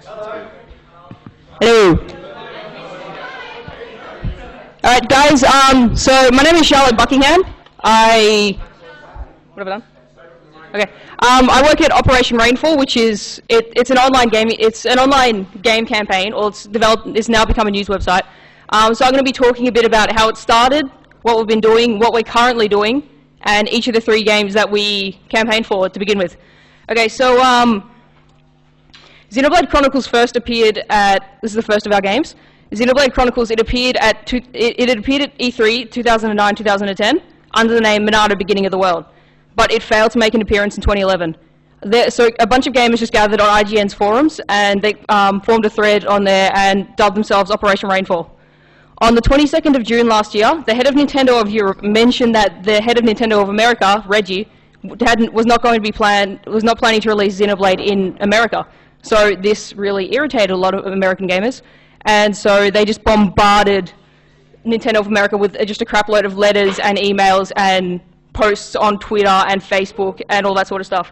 Hello. Alright guys, so my name is Charlotte Buckingham. What have I done? Okay. I work at Operation Rainfall, which is, it's an online game campaign, or it's now become a news website. So I'm going to be talking a bit about how it started, what we've been doing, what we're currently doing, and each of the 3 games that we campaigned for to begin with. Okay, so Xenoblade Chronicles first appeared at, this is the first of our games. Xenoblade Chronicles, it appeared at E3 2009-2010 under the name Monado Beginning of the World, but it failed to make an appearance in 2011. So a bunch of gamers just gathered on IGN's forums, and they formed a thread on there and dubbed themselves Operation Rainfall. On the 22nd of June last year, the head of Nintendo of Europe mentioned that the head of Nintendo of America, Reggie, was not planning to release Xenoblade in America. So this really irritated a lot of American gamers, and so they just bombarded Nintendo of America with just a crap load of letters and emails and posts on Twitter and Facebook and all that sort of stuff.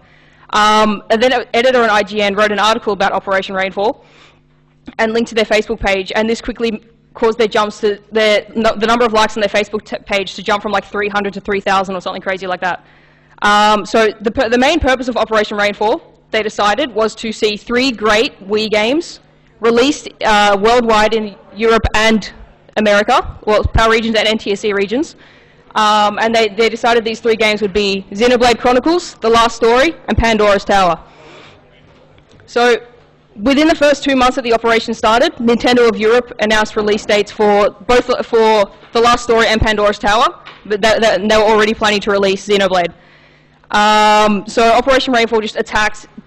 And then an editor on IGN wrote an article about Operation Rainfall and linked to their Facebook page, and this quickly caused their jumps to the number of likes on their Facebook page to jump from like 300 to 3,000 or something crazy like that. So the main purpose of Operation Rainfall, they decided, was to see 3 great Wii games released worldwide in Europe and America, well, PAL regions and NTSC regions. And they decided these 3 games would be Xenoblade Chronicles, The Last Story, and Pandora's Tower. So within the first 2 months that the operation started, Nintendo of Europe announced release dates for both for The Last Story and Pandora's Tower, but they were already planning to release Xenoblade. So Operation Rainfall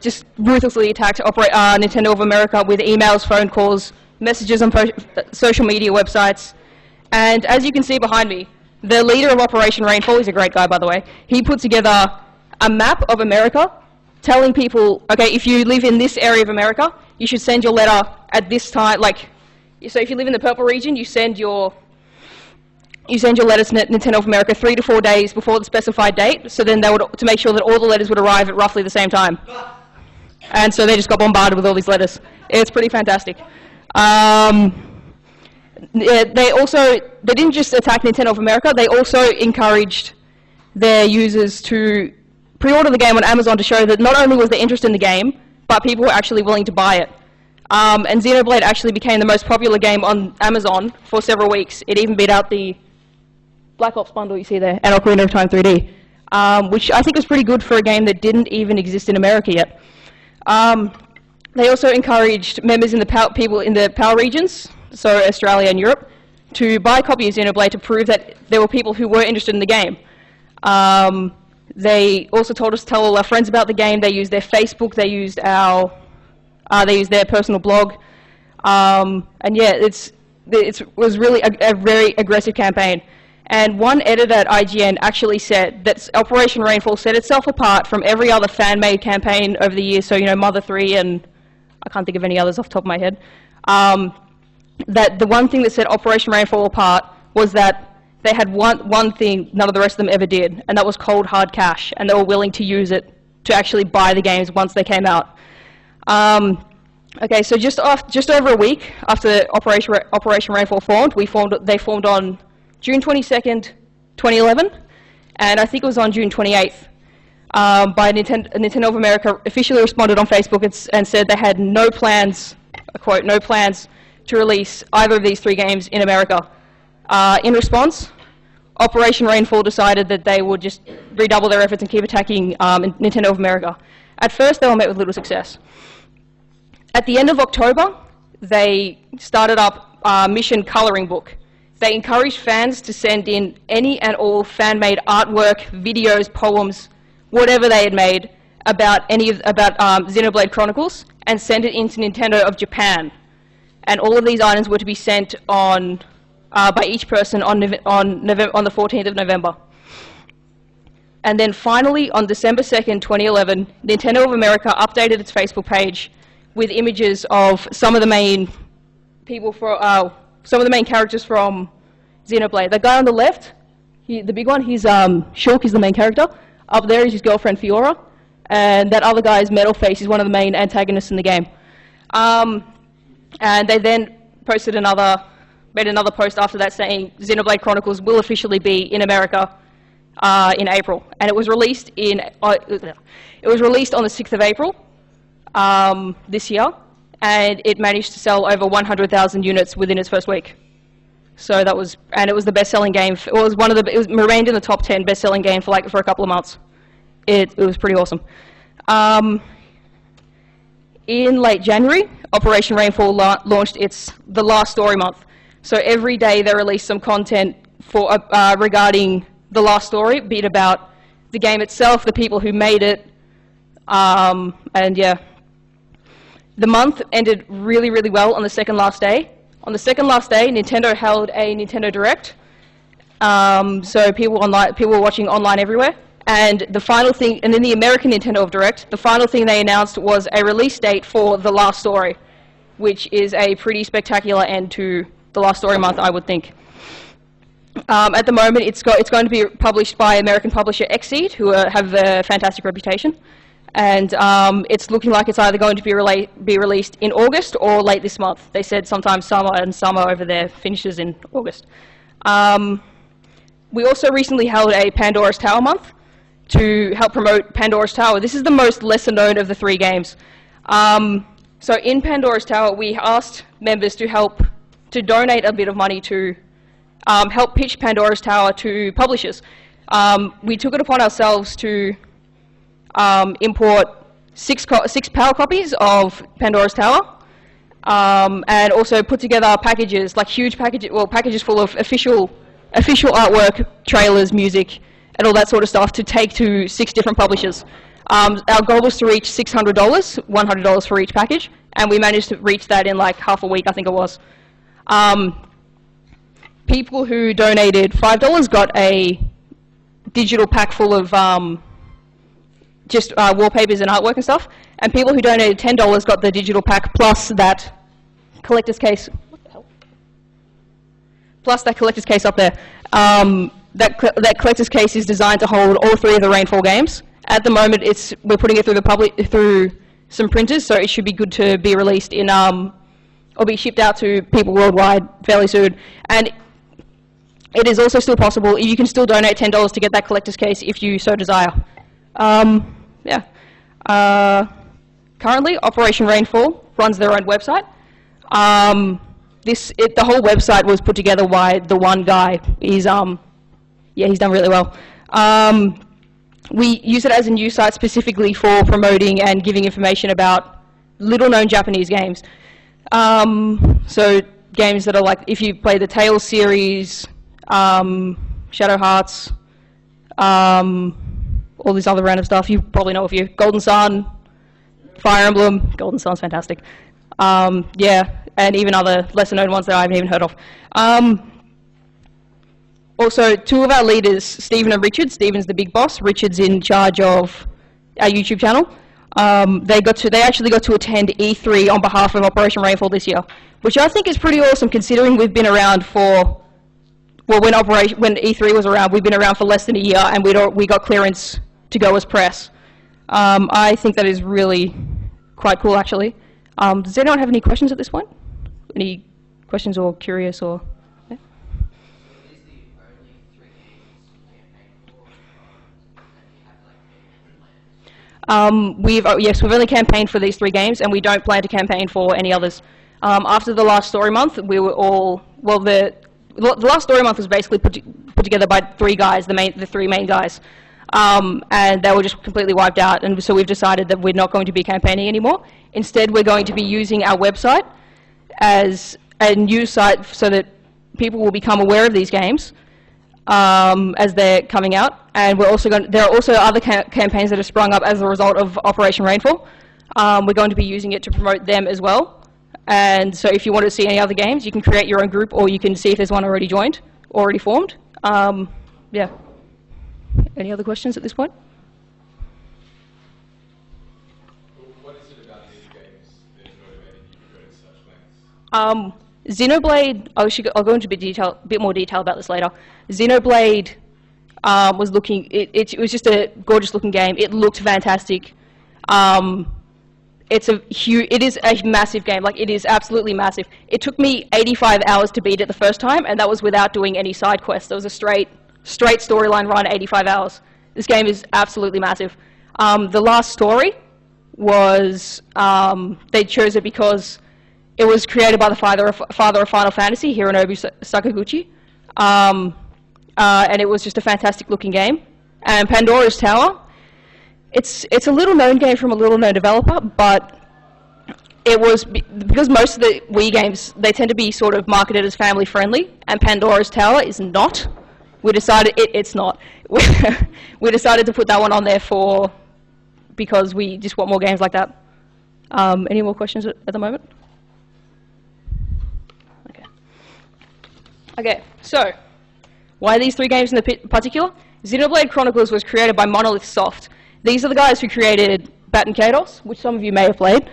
just ruthlessly attacked Nintendo of America with emails, phone calls, messages on social media websites. And as you can see behind me, the leader of Operation Rainfall, he's a great guy by the way, he put together a map of America telling people, okay, if you live in this area of America, you should send your letter at this time, so if you live in the purple region, you send your letters to Nintendo of America 3 to 4 days before the specified date, so then to make sure that all the letters would arrive at roughly the same time. And so they just got bombarded with all these letters. It's pretty fantastic. They didn't just attack Nintendo of America, they also encouraged their users to pre-order the game on Amazon to show that not only was there interest in the game, but people were actually willing to buy it. And Xenoblade actually became the most popular game on Amazon for several weeks. It even beat out the Black Ops bundle you see there, and Ocarina of Time 3D, which I think is pretty good for a game that didn't even exist in America yet. They also encouraged members in people in the PAL regions, so Australia and Europe, to buy a copy of Xenoblade to prove that there were people who were interested in the game. They also told us to tell all our friends about the game. They used their Facebook, they used their personal blog, and yeah, it was really a very aggressive campaign. And one editor at IGN actually said that Operation Rainfall set itself apart from every other fan-made campaign over the years, so, you know, Mother 3 and I can't think of any others off the top of my head. That the one thing that set Operation Rainfall apart was that they had one thing none of the rest of them ever did, and that was cold hard cash, and they were willing to use it to actually buy the games once they came out. Okay, so just over a week after Operation Rainfall formed, they formed on June 22nd, 2011, and I think it was on June 28th. Nintendo of America officially responded on Facebook and said they had no plans, I quote, no plans to release either of these 3 games in America. In response, Operation Rainfall decided that they would just redouble their efforts and keep attacking Nintendo of America. At first, they were met with little success. At the end of October, they started up Mission Coloring Book. They encouraged fans to send in any and all fan-made artwork, videos, poems, whatever they had made about Xenoblade Chronicles, and send it into Nintendo of Japan. And all of these items were to be sent on by each person on the 14th of November. And then finally, on December 2nd, 2011, Nintendo of America updated its Facebook page with images of some of the main characters from Xenoblade. The guy on the left, the big one, he's Shulk, he's the main character. Up there is his girlfriend Fiora, and that other guy is Metalface, he's one of the main antagonists in the game. And they then made another post after that saying Xenoblade Chronicles will officially be in America in April, and it was released on the 6th of April this year, and it managed to sell over 100,000 units within its first week. So it was the best-selling game. It remained in the top 10 best-selling game for a couple of months. It was pretty awesome. In late January, Operation Rainfall launched the last story month. So every day they released some content regarding the last story, be it about the game itself, the people who made it, and yeah. The month ended really, really well on the second last day. On the second last day, Nintendo held a Nintendo Direct. So people were watching online everywhere. And the final thing, and in the American Nintendo Direct, the final thing they announced was a release date for the last story, which is a pretty spectacular end to the last story month, I would think. At the moment, it's going to be published by American publisher Xseed, who have a fantastic reputation. And it's looking like it's either going to be released in August or late this month. They said sometime summer, and summer over there finishes in August. We also recently held a Pandora's Tower month to help promote Pandora's Tower. This is the most lesser known of the three games. So in Pandora's Tower, we asked members to donate a bit of money to help pitch Pandora's Tower to publishers. We took it upon ourselves to import six power copies of Pandora's Tower, and also put together packages, like huge packages full of official artwork, trailers, music, and all that sort of stuff to take to 6 different publishers. Our goal was to reach $600, $100 for each package, and we managed to reach that in like half a week, I think it was. People who donated $5 got a digital pack full of just wallpapers and artwork and stuff, and people who donated $10 got the digital pack plus that collector's case. What the hell? Plus that collector's case up there. That collector's case is designed to hold all 3 of the Rainfall games. At the moment, we're putting it through some printers, so it should be good to be released in or be shipped out to people worldwide fairly soon. And it is also still possible. You can still donate $10 to get that collector's case if you so desire. Yeah. Currently, Operation Rainfall runs their own website. The whole website was put together by the one guy. He's done really well. We use it as a news site specifically for promoting and giving information about little-known Japanese games. So games that are like, if you play the Tales series, Shadow Hearts, all this other random stuff, you probably know a few. Golden Sun, Fire Emblem. Golden Sun's fantastic. Yeah, and even other lesser-known ones that I haven't even heard of. Also, 2 of our leaders, Stephen and Richard. Stephen's the big boss. Richard's in charge of our YouTube channel. They actually got to attend E3 on behalf of Operation Rainfall this year, which I think is pretty awesome considering we've been around for, well, when E3 was around, we've been around for less than a year, and we got clearance to go as press. I think that is really quite cool, actually. Does anyone have any questions at this point? Any questions or curious or? Yeah? Yes, we've only campaigned for these 3 games, and we don't plan to campaign for any others. After the last story month, we were all, well, the last story month was basically put together by 3 guys, the 3 main guys, and they were just completely wiped out, and so we've decided that we're not going to be campaigning anymore. Instead, we're going to be using our website as a news site so that people will become aware of these games as they're coming out. And there are also other campaigns that have sprung up as a result of Operation Rainfall. We're going to be using it to promote them as well. And so if you want to see any other games, you can create your own group, or you can see if there's one already formed. Yeah. Any other questions at this point? What is it about these games that motivated you to go to such lengths? Xenoblade, I'll go into a bit more detail about this later. Xenoblade was looking, it was just a gorgeous looking game. It looked fantastic. it is a massive game. Like, it is absolutely massive. It took me 85 hours to beat it the first time, and that was without doing any side quests. There was a straight storyline run, 85 hours. This game is absolutely massive. The last story was, they chose it because it was created by the father of Final Fantasy, Hironobu Sakaguchi, and it was just a fantastic looking game. And Pandora's Tower, it's a little known game from a little known developer, but it was because most of the Wii games, they tend to be sort of marketed as family friendly, and Pandora's Tower is not. We decided it's not. We decided to put that one on there because we just want more games like that. Any more questions at the moment? Okay, so why these three games in particular? Xenoblade Chronicles was created by Monolith Soft. These are the guys who created Batten Kaitos, which some of you may have played.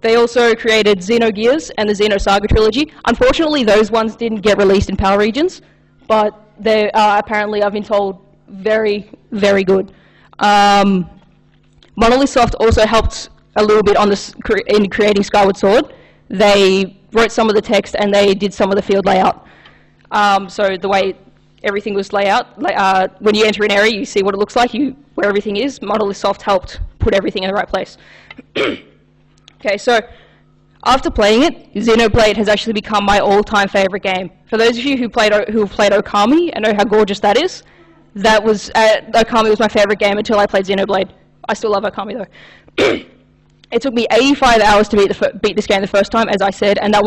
They also created Xenogears and the Xenosaga trilogy. Unfortunately, those ones didn't get released in PAL regions, but they are apparently, I've been told, very, very good. Monolith Soft also helped a little bit on in creating Skyward Sword. They wrote some of the text and they did some of the field layout. So the way everything was laid out, when you enter an area, you see what it looks like, where everything is. Monolith Soft helped put everything in the right place. Okay, so after playing it, Xenoblade has actually become my all-time favorite game. For those of you who have played Okami and know how gorgeous that is, Okami was my favorite game until I played Xenoblade. I still love Okami though. It took me 85 hours to beat this game the first time, as I said, and I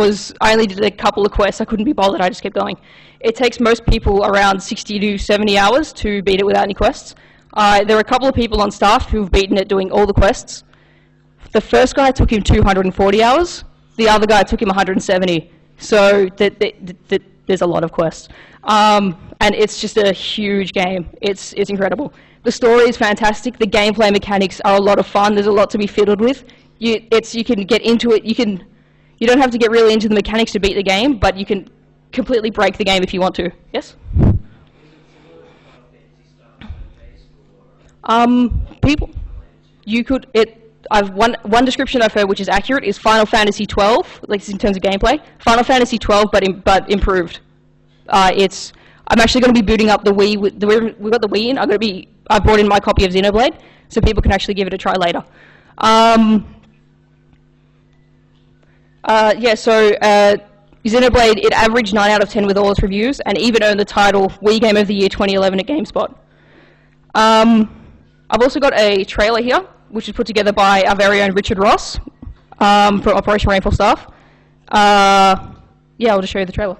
only did a couple of quests. I couldn't be bothered, I just kept going. It takes most people around 60 to 70 hours to beat it without any quests. There are a couple of people on staff who've beaten it doing all the quests. The first guy took him 240 hours, the other guy took him 170, so there's a lot of quests. And it's just a huge game. It's incredible. The story is fantastic. The gameplay mechanics are a lot of fun. There's a lot to be fiddled with. You can get into it. You don't have to get really into the mechanics to beat the game, but you can completely break the game if you want to. Yes? People, one description I've heard which is accurate is Final Fantasy 12, like in terms of gameplay. Final Fantasy 12, but improved. I'm actually going to be booting up the Wii. We've got the Wii in. I brought in my copy of Xenoblade, so people can actually give it a try later. Xenoblade, it averaged 9 out of 10 with all its reviews, and even earned the title Wii Game of the Year 2011 at GameSpot. I've also got a trailer here, which is put together by our very own Richard Ross from Operation Rainfall staff. I'll just show you the trailer.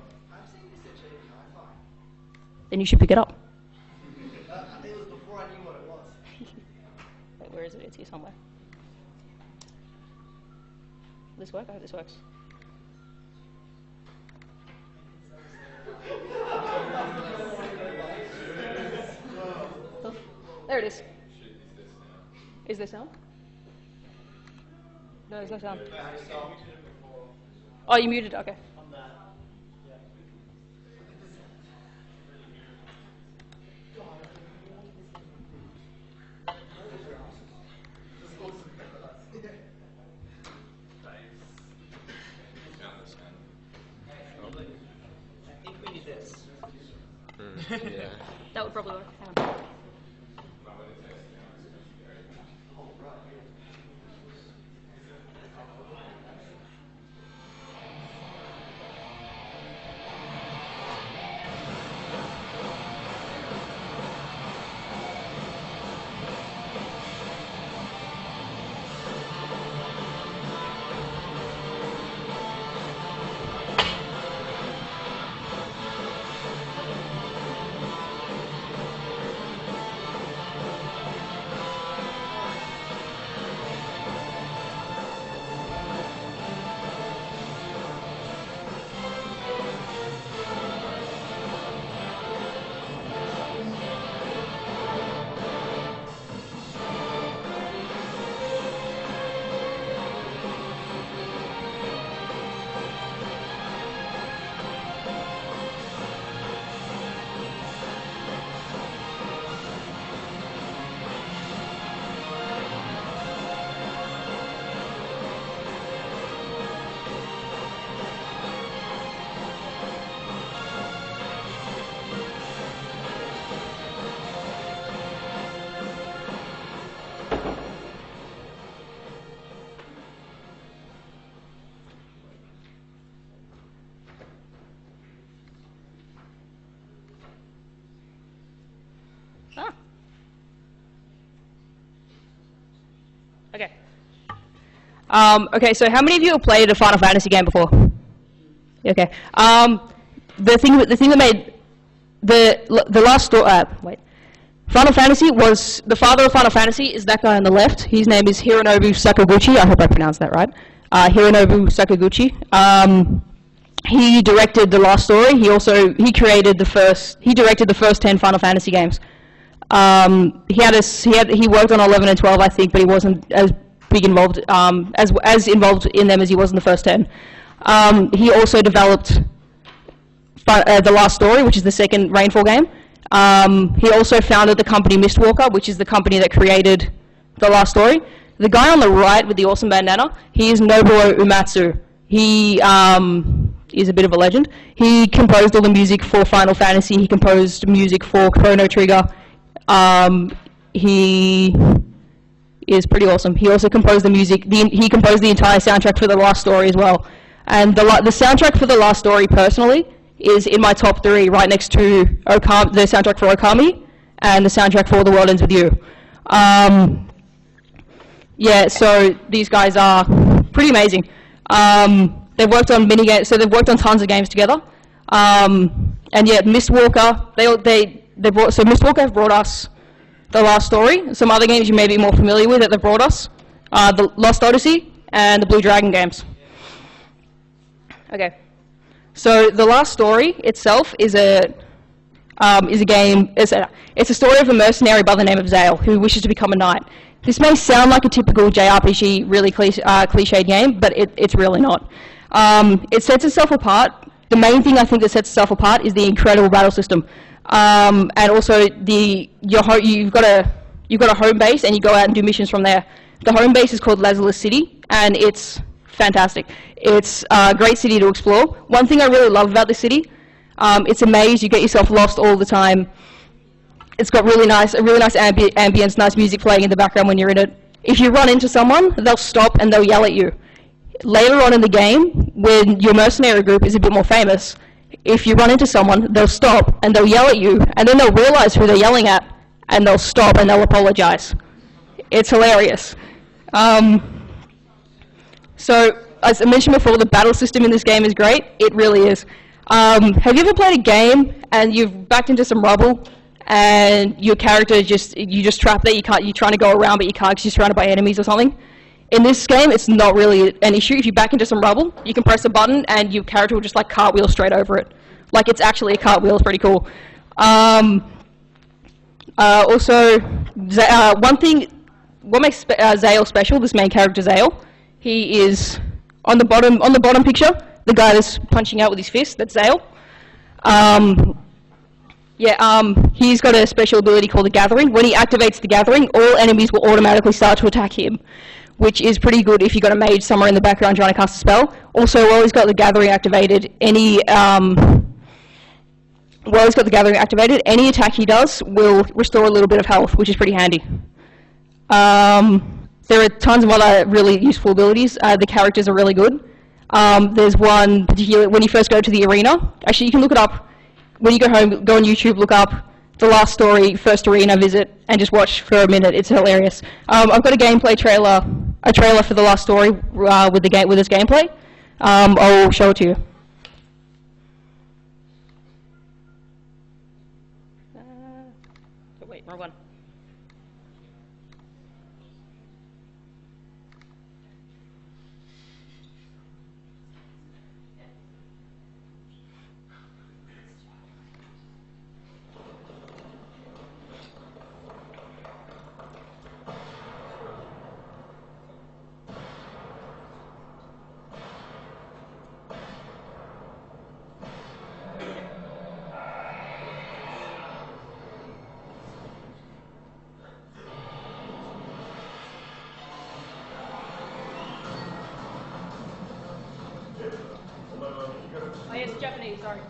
Then you should pick it up. It was before I knew what it was. Wait, where is it? It's here somewhere. Will this work? I hope this works. Oh, there it is. Is there sound? No, there's no sound. Oh, you muted? Okay. Yeah. That would probably work. Hang on. Okay. Okay, so how many of you have played a Final Fantasy game before? Okay. The thing that made the last story. Wait. Final Fantasy was the father of Final Fantasy is that guy on the left. His name is Hironobu Sakaguchi. I hope I pronounced that right. Hironobu Sakaguchi. He directed the last story. He directed the first 10 Final Fantasy games. He worked on 11 and 12, I think, but he wasn't as big involved as involved in them as he was in the first 10. He also developed the last story, which is the second Rainfall game. He also founded the company Mistwalker, which is the company that created the last story. The guy on the right with the awesome bandana, he is Nobuo Uematsu. He is a bit of a legend. He composed all the music for Final Fantasy. He composed music for Chrono Trigger. He is pretty awesome. He also composed the music. He composed the entire soundtrack for the last story as well. And the soundtrack for the last story, personally, is in my top 3, right next to the soundtrack for Okami and the soundtrack for The World Ends With You. Yeah, so these guys are pretty amazing. They've worked on mini games, so they've worked on tons of games together. And yeah, Mistwalker, Mistwalker have brought us The Last Story. Some other games you may be more familiar with that they've brought us, the Lost Odyssey and the Blue Dragon games. Okay. So The Last Story itself is a game. It's a story of a mercenary by the name of Zale who wishes to become a knight. This may sound like a typical JRPG, really cliched game, but it's really not. It sets itself apart. The main thing I think that sets itself apart is the incredible battle system, and also you've got a home base and you go out and do missions from there. The home base is called Lazarus City, and it's fantastic. It's a great city to explore. One thing I really love about this city, it's a maze. You get yourself lost all the time. It's got a really nice ambience, nice music playing in the background when you're in it. If you run into someone, they'll stop and they'll yell at you. Later on in the game, when your mercenary group is a bit more famous, if you run into someone, they'll stop and they'll yell at you, and then they'll realize who they're yelling at, and they'll stop and they'll apologize. It's hilarious. So, as I mentioned before, the battle system in this game is great. It really is. Have you ever played a game and you've backed into some rubble and your character you just trapped there? You're trying to go around, but you can't because you're surrounded by enemies or something? In this game, it's not really an issue. If you back into some rubble, you can press a button and your character will just like cartwheel straight over it. Like it's actually a cartwheel. It's pretty cool. Also, what makes Zale special? This main character Zale. He is on the bottom picture. The guy that's punching out with his fist. That's Zale. He's got a special ability called the Gathering. When he activates the Gathering, all enemies will automatically start to attack him, which is pretty good if you've got a mage somewhere in the background trying to cast a spell. Also, while he's got the Gathering activated, any attack he does will restore a little bit of health, which is pretty handy. There are tons of other really useful abilities. The characters are really good. There's one particular, when you first go to the arena, actually you can look it up. When you go home, go on YouTube, look up The Last Story, First Arena Visit, and just watch for a minute. It's hilarious. I've got a gameplay trailer, for The Last Story with this gameplay. I'll show it to you. Wait, wrong one. Oh, yeah, it's Japanese, sorry.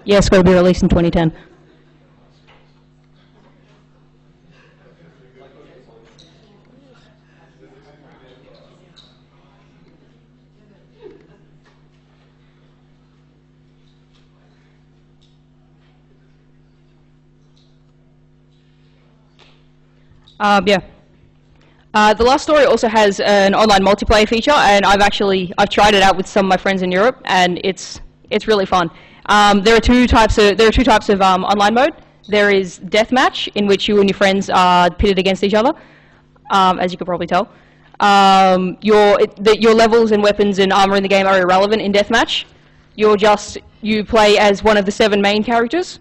Yeah, it's got to be released in 2010. Yeah. The last story also has an online multiplayer feature, and I've tried it out with some of my friends in Europe, and it's really fun. There are two types of online mode. There is deathmatch, in which you and your friends are pitted against each other, as you could probably tell. Your levels and weapons and armor in the game are irrelevant in deathmatch. You play as one of the 7 main characters.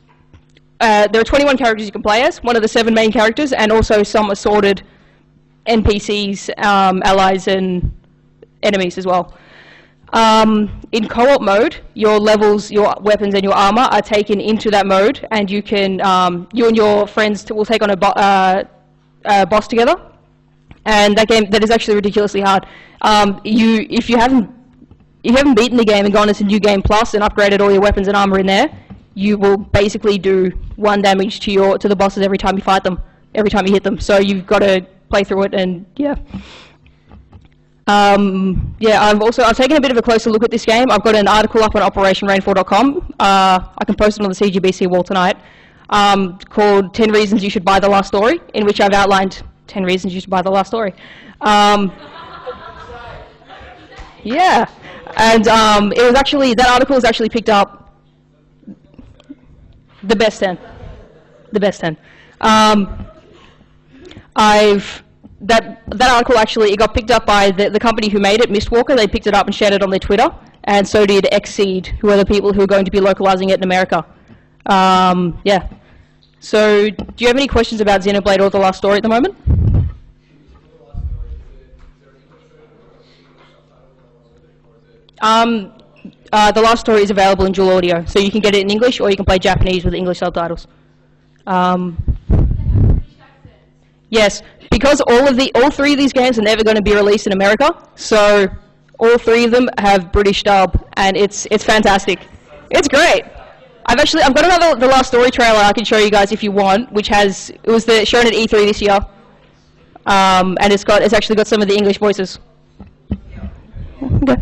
There are 21 characters you can play as, one of the 7 main characters, and also some assorted NPCs, allies, and enemies as well. In co-op mode, your levels, your weapons, and your armor are taken into that mode, and you and your friends will take on a boss together. And that is actually ridiculously hard. If you haven't beaten the game and gone into New Game Plus and upgraded all your weapons and armor in there, you will basically do 1 damage to the bosses every time you fight them, every time you hit them. So you've got to play through it, and yeah. I've taken a bit of a closer look at this game. I've got an article up on OperationRainfall.com. I can post it on the CGBC wall tonight, called 10 Reasons You Should Buy the Last Story, in which I've outlined 10 reasons you should buy the last story. Yeah, and that article was actually picked up the best 10. The best 10. That article actually, it got picked up by the company who made it, Mistwalker. They picked it up and shared it on their Twitter, and so did Xseed, who are the people who are going to be localizing it in America. Yeah. So, do you have any questions about Xenoblade or The Last Story at the moment? The Last Story is available in dual audio, so you can get it in English or you can play Japanese with English subtitles. Yes, because all 3 of these games are never going to be released in America, so all 3 of them have British dub, and it's fantastic. It's great. I've got another The Last Story trailer I can show you guys if you want, which it was shown at E3 this year, and it's actually got some of the English voices. Okay.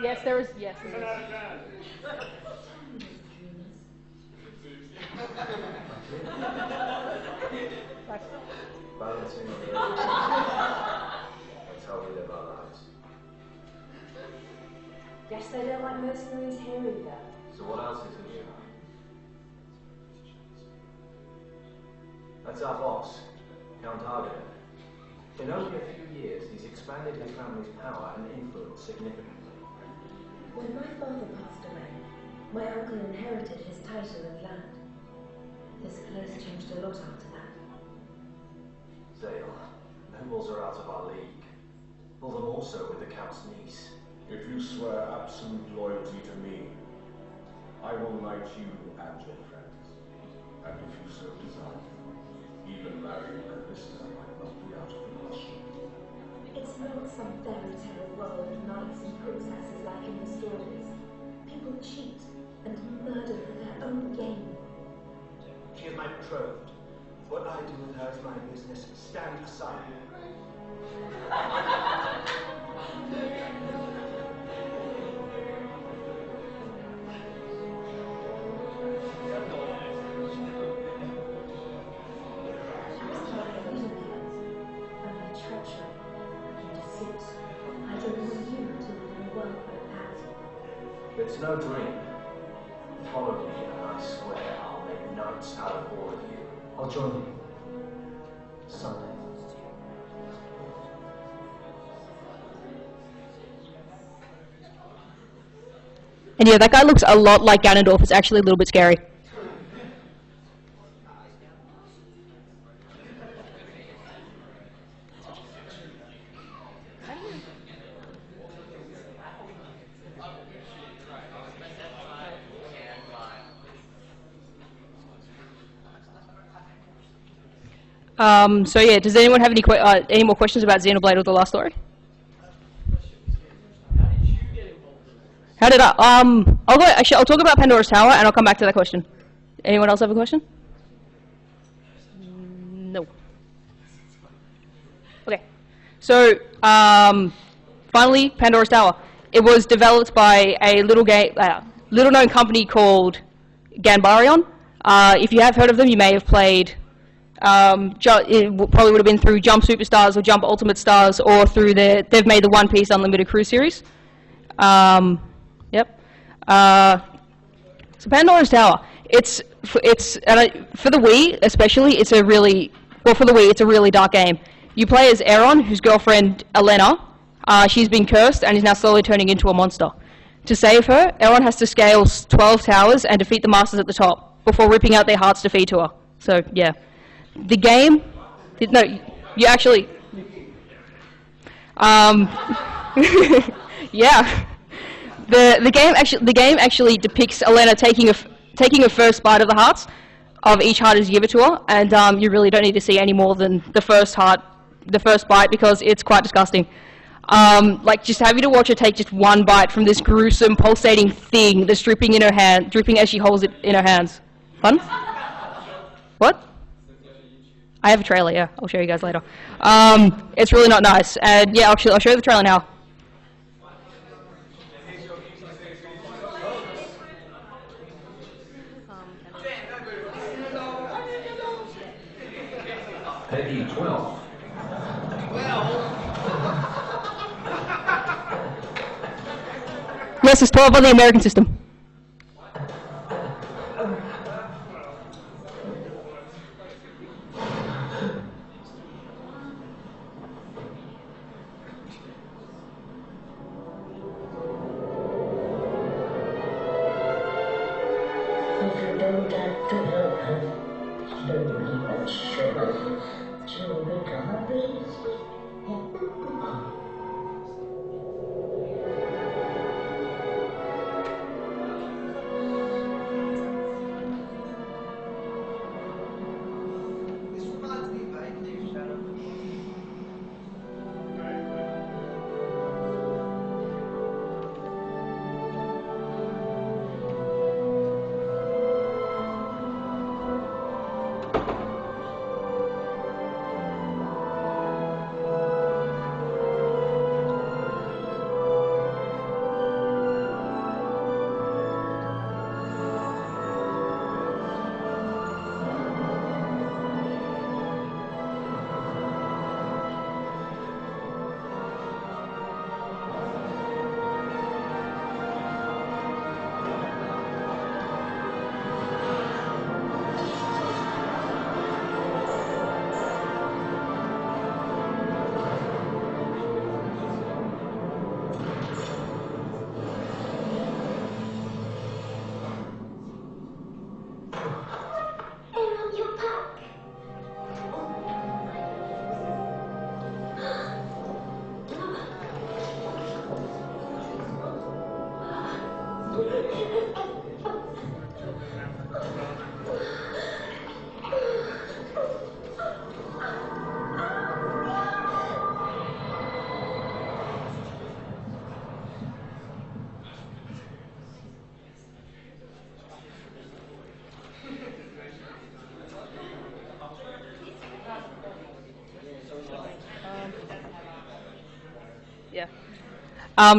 Yes, there is. Yes. There is. Balancing on the That's how we live our lives. Guess they don't like mercenaries here either. So what else is new? That's our boss, Count Argon. In only a few years, he's expanded his family's power and influence significantly. When my father passed away, my uncle inherited his title and land. This place changed a lot after that. Zale, nobles are out of our league. All the more so with the Count's niece. If you swear absolute loyalty to me, I will knight you and your friends. And if you so desire, even marrying Calista might not be out of the question. It's not some fairy tale world of knights and princesses like in the stories. People cheat and murder for their own gain. She is my betrothed. What I do with her is my business. Stand aside. It's no dream. Follow me and I swear I'll make knights out of all of you. I'll join you. Someday. And yeah, that guy looks a lot like Ganondorf. It's actually a little bit scary. So yeah, does anyone have any more questions about Xenoblade or the last story? How did I? I'll talk about Pandora's Tower and I'll come back to that question. Anyone else have a question? No. Okay. So finally, Pandora's Tower. It was developed by a little-known company called Ganbarion. If you have heard of them, you may have played. It probably would have been through Jump Superstars or Jump Ultimate Stars, or through they've made the One Piece Unlimited Cruise series. Yep. So Pandora's Tower. It's for the Wii especially. It's a really dark game. You play as Aeron, whose girlfriend Elena. She's been cursed and is now slowly turning into a monster. To save her, Aeron has to scale 12 towers and defeat the masters at the top before ripping out their hearts to feed to her. So yeah, the game. No, you actually. Yeah. The game actually depicts Elena taking a first bite of the hearts of each heart as you give it to her, and you really don't need to see any more than the first bite, because it's quite disgusting. Like just having to watch her take just one bite from this gruesome pulsating thing that's dripping as she holds it in her hands. Fun? What? I have a trailer. Yeah, I'll show you guys later. It's really not nice, and yeah, I'll show you the trailer now. Peggy 12. Yes, it's 12 on the American system.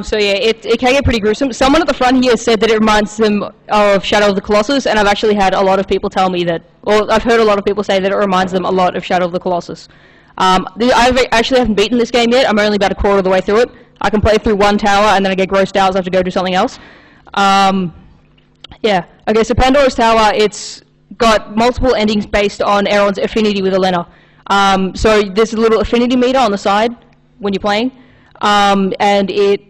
So yeah, it can get pretty gruesome. Someone at the front here said that it reminds them of Shadow of the Colossus, and I've actually had a lot of people tell me that, or I've heard a lot of people say that it reminds them a lot of Shadow of the Colossus. I actually haven't beaten this game yet. I'm only about a quarter of the way through it. I can play through one tower and then I get grossed out, so I have to go do something else. Yeah, okay, so Pandora's Tower, it's got multiple endings based on Aeron's affinity with Elena. So there's a little affinity meter on the side when you're playing, and it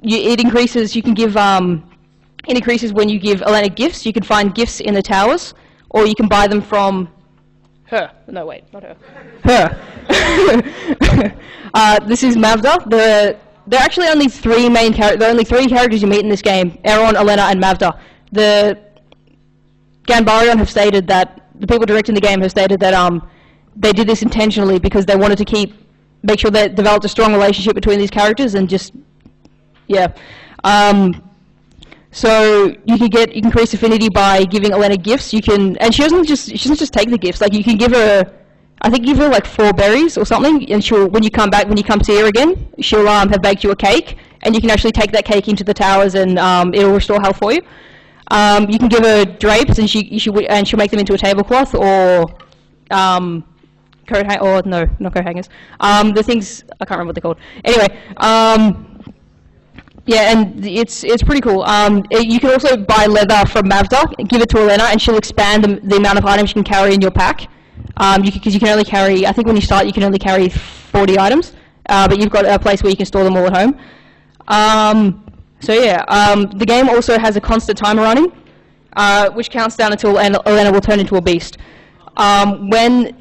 increases. You can give it increases when you give Elena gifts. You can find gifts in the towers, or you can buy them from her. No, wait, not her. Her. This is Mavda. There are actually only three main characters. There are only three characters you meet in this game: Aeron, Elena, and Mavda. The Ganbarion have stated that the people directing the game have stated that they did this intentionally because they wanted to make sure they developed a strong relationship between these characters and just, yeah. So you can increase affinity by giving Elena gifts. And she doesn't just take the gifts. Like you can give her, I think give her like 4 berries or something, and when you come see her again, she'll have baked you a cake, and you can actually take that cake into the towers, and it'll restore health for you. You can give her drapes, and she'll make them into a tablecloth, or not coat hangers. The things, I can't remember what they're called. Anyway, yeah, and it's pretty cool. You can also buy leather from Mavda, give it to Elena, and she'll expand the amount of items you can carry in your pack. Because you can only carry, I think when you start, you can only carry 40 items, but you've got a place where you can store them all at home. So yeah, the game also has a constant timer running, which counts down until Elena will turn into a beast. When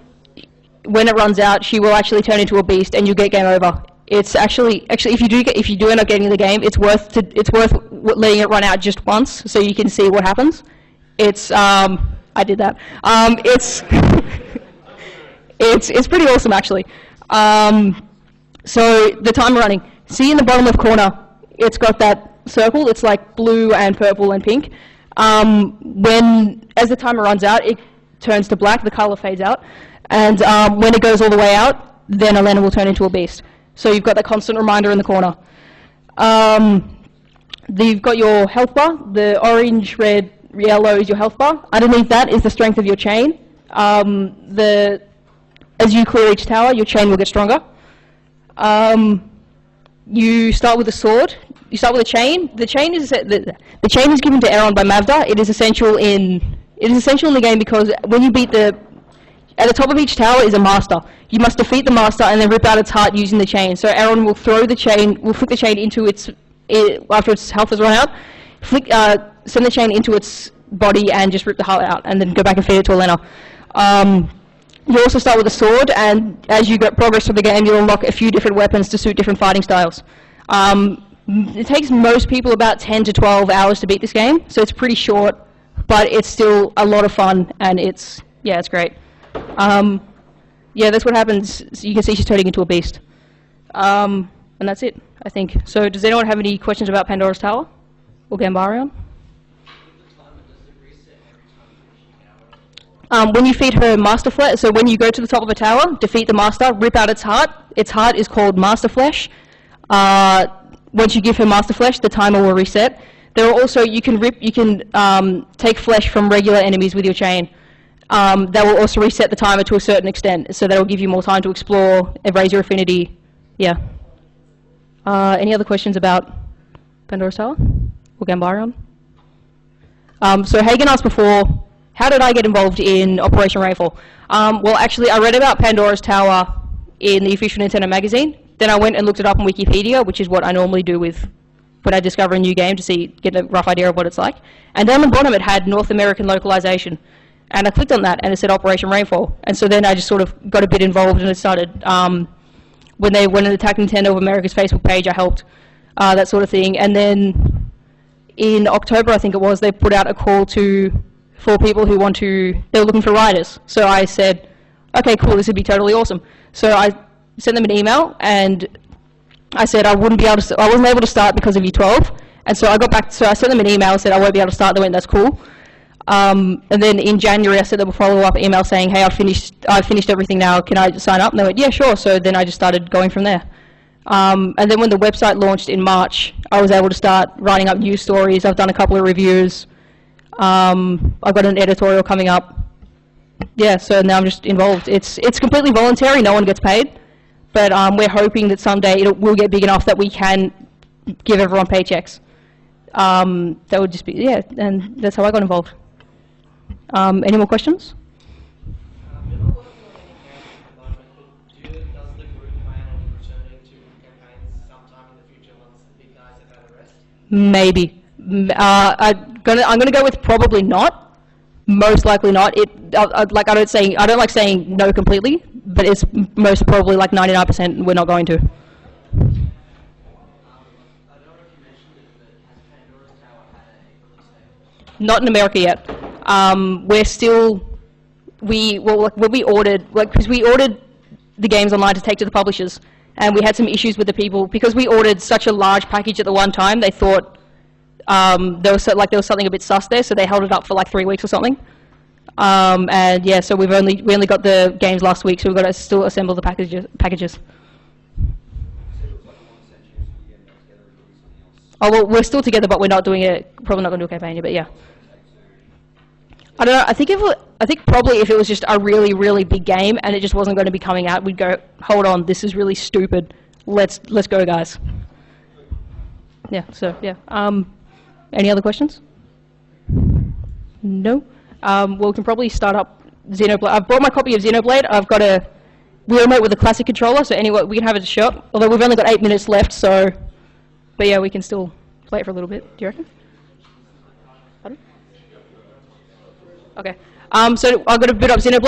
it runs out, she will actually turn into a beast, and you'll get game over. It's actually if you do end up getting the game, it's worth letting it run out just once so you can see what happens. It's I did that. It's pretty awesome actually. So the timer running. See in the bottom left corner, it's got that circle. It's like blue and purple and pink. As the timer runs out, it turns to black. The color fades out, and when it goes all the way out, then Elena will turn into a beast. So you've got that constant reminder in the corner. You've got your health bar. The orange, red, yellow is your health bar. Underneath that is the strength of your chain. As you clear each tower, your chain will get stronger. You start with a sword. You start with a chain. The chain is given to Aaron by Mavda. It is essential in the game because when you beat at the top of each tower is a master. You must defeat the master and then rip out its heart using the chain. So Aaron will flick the chain into after its health has run out, send the chain into its body and just rip the heart out, and then go back and feed it to Elena. You also start with a sword, and as you progress through the game, you'll unlock a few different weapons to suit different fighting styles. It takes most people about 10 to 12 hours to beat this game, so it's pretty short, but it's still a lot of fun, and it's great. Yeah, that's what happens. So you can see she's turning into a beast. And that's it, I think. So does anyone have any questions about Pandora's Tower or Gambarion? When you feed her Master Flesh, so when you go to the top of a tower, defeat the Master, rip out its heart. Its heart is called Master Flesh. Once you give her Master Flesh, the timer will reset. There are also, you can take flesh from regular enemies with your chain. That will also reset the timer to a certain extent, so that will give you more time to explore and raise your affinity. Yeah. Any other questions about Pandora's Tower or Gambarion? So Hagen asked before, how did I get involved in Operation Rainfall? Well, actually, I read about Pandora's Tower in the official Nintendo magazine. Then I went and looked it up on Wikipedia, which is what I normally do when I discover a new game to get a rough idea of what it's like. And then on the bottom it had North American localization. And I clicked on that and it said Operation Rainfall. And so then I just sort of got a bit involved and it started. When they went and attacked Nintendo of America's Facebook page, I helped, that sort of thing. And then in October, I think it was, they put out a call for people who they were looking for writers. So I said, okay, cool, this would be totally awesome. So I sent them an email and I said I wasn't able to start because of U12. And so I sent them an email and said I won't be able to start. They went, that's cool. And then in January I sent them a follow-up email saying, hey, I've finished everything now, can I sign up? And they went, yeah, sure. So then I just started going from there. And then when the website launched in March, I was able to start writing up news stories. I've done a couple of reviews. I've got an editorial coming up. Yeah, so now I'm just involved. It's completely voluntary, no one gets paid. But we're hoping that someday it will get big enough that we can give everyone paychecks. That would just be, yeah, and that's how I got involved. Any more questions? You're not working on any campaigns at the moment, but does the group plan on returning to campaigns sometime in the future once the big guys have had a rest? Maybe. I'm gonna go with probably not. Most likely not. I don't like saying no completely, but it's most probably like 99% we're not going to. I don't know if you mentioned it, but has Pandora's Tower had a release date? Not in America yet. when we ordered, because we ordered the games online to take to the publishers, and we had some issues with the people because we ordered such a large package at the one time. They thought there was something a bit sus there, so they held it up for like 3 weeks or something. And yeah, so we only got the games last week, so we've got to still assemble the packages. Oh well, we're still together, but we're not doing it. Probably not going to do a campaign, but yeah. I don't know. I think probably if it was just a really, really big game and it just wasn't going to be coming out, we'd go, hold on, this is really stupid. Let's go, guys. Yeah. So yeah. Any other questions? No. Well, we can probably start up Xenoblade. I've brought my copy of Xenoblade. I've got a wheel remote with a classic controller, so anyway, we can have it a shot. Although we've only got 8 minutes left, so. But yeah, we can still play it for a little bit. Do you reckon? Pardon? Okay. So I've got to boot up Xenoblade.